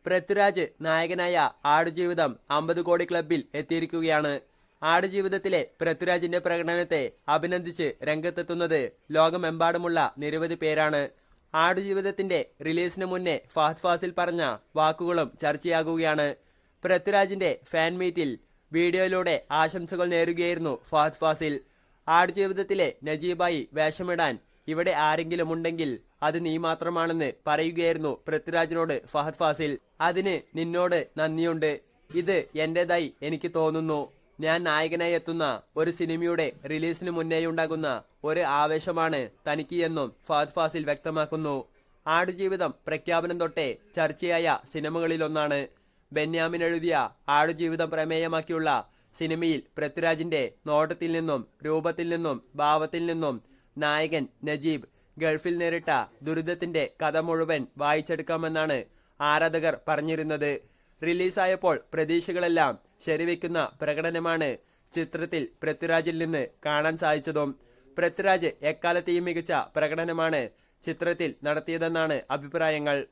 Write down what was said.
പൃഥ്വിരാജ് നായകനായ ആടുജീവിതം 50 കോടി ക്ലബിൽ എത്തിയിരിക്കുകയാണ്. ആടുജീവിതത്തിലെ പൃഥ്വിരാജിന്റെ പ്രകടനത്തെ അഭിനന്ദിച്ച് രംഗത്തെത്തുന്നത് ലോകമെമ്പാടുമുള്ള നിരവധി പേരാണ്. ആടുജീവിതത്തിന്റെ റിലീസിന് മുന്നേ ഫഹദ് ഫാസിൽ പറഞ്ഞ വാക്കുകളും ചർച്ചയാകുകയാണ്. പൃഥ്വിരാജിന്റെ ഫാൻ മീറ്റിൽ വീഡിയോയിലൂടെ ആശംസകൾ നേരുകയായിരുന്നു ഫഹദ് ഫാസിൽ. ആടുജീവിതത്തിലെ നജീബായി വേഷമിടാൻ ഇവിടെ ആരെങ്കിലും ഉണ്ടെങ്കിൽ അത് നീ മാത്രമാണെന്ന് പറയുകയായിരുന്നു പൃഥ്വിരാജിനോട് ഫഹദ് ഫാസിൽ. അതിന് നിന്നോട് നന്ദിയുണ്ട്. ഇത് എന്റേതായി എനിക്ക് തോന്നുന്നു. ഞാൻ നായകനായി എത്തുന്ന ഒരു സിനിമയുടെ റിലീസിന് മുന്നേയുണ്ടാകുന്ന ഒരു ആവേശമാണ് തനിക്ക് എന്നും ഫഹദ് ഫാസിൽ വ്യക്തമാക്കുന്നു. ആടുജീവിതം പ്രഖ്യാപനം തൊട്ടേ ചർച്ചയായ സിനിമകളിലൊന്നാണ്. ബെന്യാമിൻ എഴുതിയ ആടുജീവിതം പ്രമേയമാക്കിയുള്ള സിനിമയിൽ പൃഥ്വിരാജിന്റെ നോട്ടത്തിൽ നിന്നും രൂപത്തിൽ നിന്നും ഭാവത്തിൽ നിന്നും നായകൻ നജീബ് ഗൾഫിൽ നേരിട്ട ദുരിതത്തിന്റെ കഥ മുഴുവൻ വായിച്ചെടുക്കാമെന്നാണ് ആരാധകർ പറഞ്ഞിരുന്നത്. റിലീസായപ്പോൾ പ്രതീക്ഷകളെല്ലാം ശരിവെക്കുന്ന പ്രകടനമാണ് ചിത്രത്തിൽ പൃഥ്വിരാജിൽ നിന്ന് കാണാൻ സാധിച്ചതും. പൃഥ്വിരാജ് എക്കാലത്തെയും മികച്ച പ്രകടനമാണ് ചിത്രത്തിൽ നടത്തിയതെന്നാണ് അഭിപ്രായങ്ങൾ.